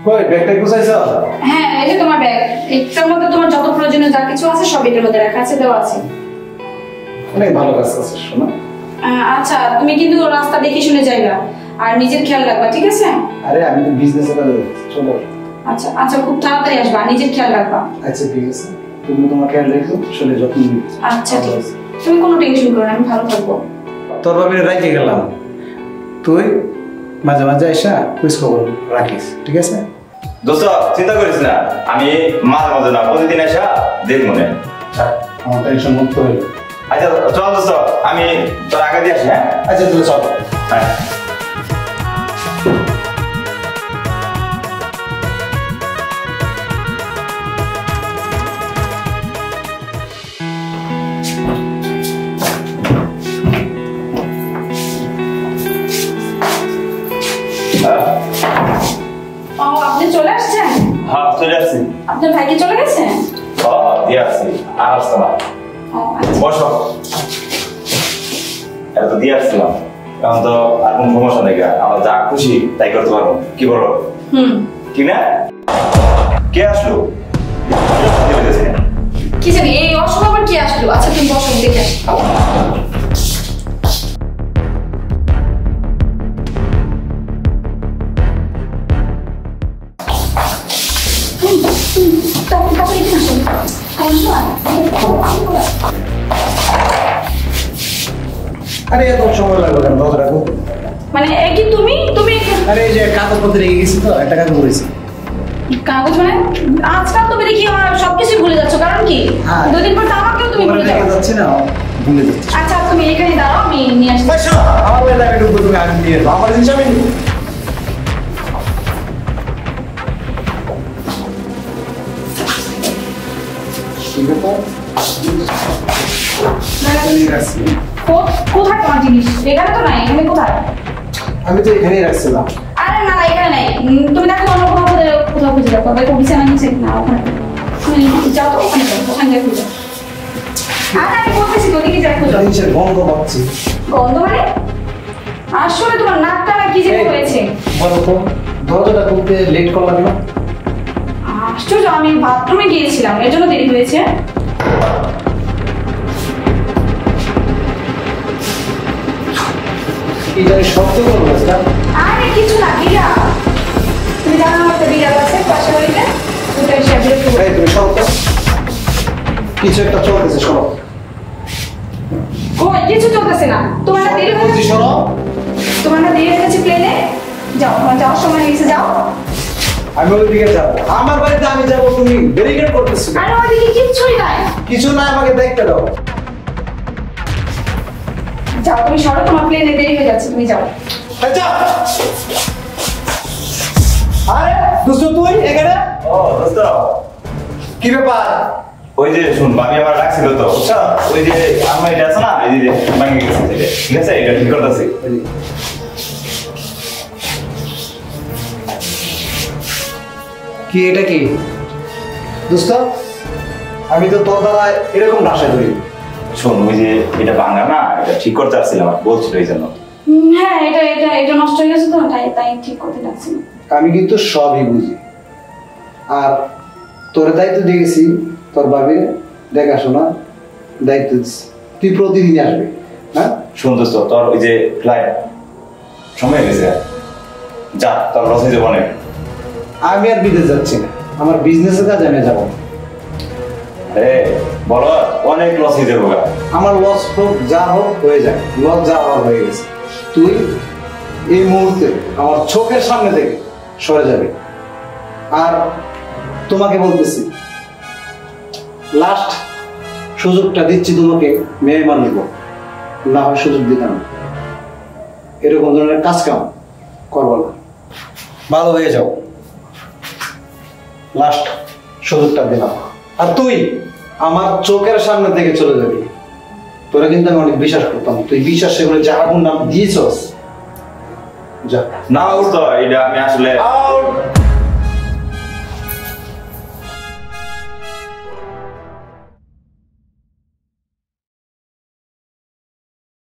কই ব্যাগটা গুছাইছো? হ্যাঁ এই যে তোমার ব্যাগ, এটার মধ্যে তোমার যত প্রয়োজনীয় যা কিছু আছে সব এটার মধ্যে রাখা আছে, দেওয়া আছে। অনেক ভালো কাজ করছো শোনা। আচ্ছা তুমি কিন্তু রাস্তা দেখে শুনে যাইবা আর নিজের খেয়াল রাখবা, ঠিক আছে? আরে আমি তো বিজনেসে কাজে চলো। আচ্ছা আচ্ছা খুব তাড়াতাড়ি আসবা, নিজের খেয়াল রাখবা। আচ্ছা ঠিক আছে, তুমি তোমার খেয়াল রেখো, শরীর যত্ন নিও। আচ্ছা ঠিক আছে, তুমি কোনো টেনশন করো না, আমি ভালো থাকবো। তোর বাবির রাইতে গেলাম, তুই মাঝে মাঝে এসে কুইজ খবর রাখিস, ঠিক আছে? দোস্ত চিন্তা করিস না, আমি মাঝে মাঝে না প্রতিদিন এসে দেখ মনে। আমার টেনশন মুক্ত হইল। আচ্ছা চল দোস্ত, আমি তোর আগে দিয়ে আসি। হ্যাঁ আচ্ছা তুই চল। হ্যাঁ আপনি চলে আসছেন? হ্যাঁ চলে আসছি। আপনার ভাই কি চলে গেছে? দিয়ে আসছি, আর আসতো না। বসো, এটা তো দিয়ে আসছিলাম, এখন তো আর কোনো সমস্যা নেই, আমরা যা খুশি তাই করতে পারবো, কি বলো? ঠিক না? কে আসলো? কি জানি এই অসময় আবার কি আসলো। আচ্ছা তুমি বসো, দেখে আসি। আরে এত সময় লাগবে কেন? দশ রাখো। মানে কি তুমি তুমি আরে এই যে কাগজপত্র রেখে গেছি তো, একটা কাগজ করেছি। কাগজ মানে আজকাল তুমি দেখি আমার সবকিছু ভুলে যাচ্ছ, কারণ কি? দুদিন পর তো আমাকেও তুমি ভুলে যাচ্ছি না, ভুলে যাচ্ছি। আচ্ছা তুমি এখানে দাঁড়াও, আমি নিয়ে আসছি। আমার বেলা একটু তুমি আগে নিয়ে এসো, আমার জিনিস আমি কোথায় তোমার জিনিস? এখানে তো নাই, এখানে কোথায়? আমি তো এখানেই রাখছিলাম। আরে না এখানে নাই, তুমি দেখো অন্য কোথাও খুঁজে দেখো, দেখো বিছানা নিচে না, ওখানে তুমি যাও তো, ওখানে যাও, ওখানে যাও খুঁজো। আরে আমি বলতেছি তো, ওদিকে যাই খুঁজো। নিচের গন্ধ পাচ্ছি। গন্ধ মানে? আসলে তোমার নাকটা না কি যেন হয়েছে। বলো তো, দরজাটা খুলতে লেট করলাম না? আশ্চর্য, আমি বাথরুমে গিয়েছিলাম, এর জন্য দেরি হয়েছে। কি জানি শব্দ করবো না? আরে কিছু না, বিড়াল। তুমি জানো না একটা বিড়াল আছে পাশে বাড়িতে, ওটা এসে বিরক্ত করে। তুমি সরো তো, কিছু একটা চলতেছে, সরো। কই কিছু চলতেছে না, তোমার না দেরি হয়েছে। সরো, তোমার না দেরি হয়েছে প্লেনে, যাও, যাওয়ার সময় হয়েছে, যাও। আমি ওই দিকে যাবো, আমার বাড়িতে আমি যাবো, তুমি ব্যারিকেড করতেছো। আরে ওইদিকে কিচ্ছুই নাই। কিছু না, আমাকে দেখতে দাও। যাও তুমি সরো, তোমার প্লেনে দেরি হয়ে যাচ্ছে, তুমি যাও। আচ্ছা আরে দোস্ত তুই এখানে? ও দোস্ত, কি ব্যাপার? ওই যে শুন, বাবি আমার রাখছিল তো, বুঝছো? ওই যে আমার এটা আছে না, এই যে ভাঙে গেছে, ঠিক আছে? এটা ঠিক করতেছি। কি এটা কি দোস্ত? আমি তো তোর দ্বারা এরকম আশা করি। শোন, ওই যে এটা ভাঙা না, এটা ঠিক করতে আসছিলাম, বলছিল এই জন্য। হ্যাঁ এটা এটা এটা নষ্ট হয়ে গেছে তো, তাই তাই ঠিক করতে লাগছিল। আমি কিন্তু সবই বুঝি, আর তোর দায়িত্ব দিয়ে গেছি, তোর বাবির দেখাশোনা দায়িত্ব দিচ্ছি, তুই প্রতিদিন আসবে। হ্যাঁ শোন দোস্ত, তোর ওই যে ফ্লাইট সময় হয়ে গেছে, যা, তোর লস হয়ে যাবো অনেক। আমি আর বিদেশ যাচ্ছি না, আমার বিজনেসের কাজে আমি যাবো। আরে বলো, অনেক লস হয়ে যাবো। আমার লস হোক যা হোক হয়ে যায়, লস যা হওয়ার হয়ে গেছে। তুই এই মুহূর্তে আমার চোখের সামনে থেকে সরে যাবে। আর তোমাকে বলতেছি, লাস্ট সুযোগটা দিচ্ছি তোমাকে, মেয়ে মানুষ না হয় সুযোগ দিতাম, এরকম ধরনের কাজ কাম করবো না, ভালো হয়ে যাও। লাস্ট সুযোগটা দিলাম, আর তুই আমার চোখের সামনে থেকে চলে যাবি। তোরা কিন্তু আমি অনেক বিশ্বাস করতাম, তুই বিশ্বাস করে যা আগুন নাম দিয়েছস। যা না দোস্ত, এটা আমি আসলে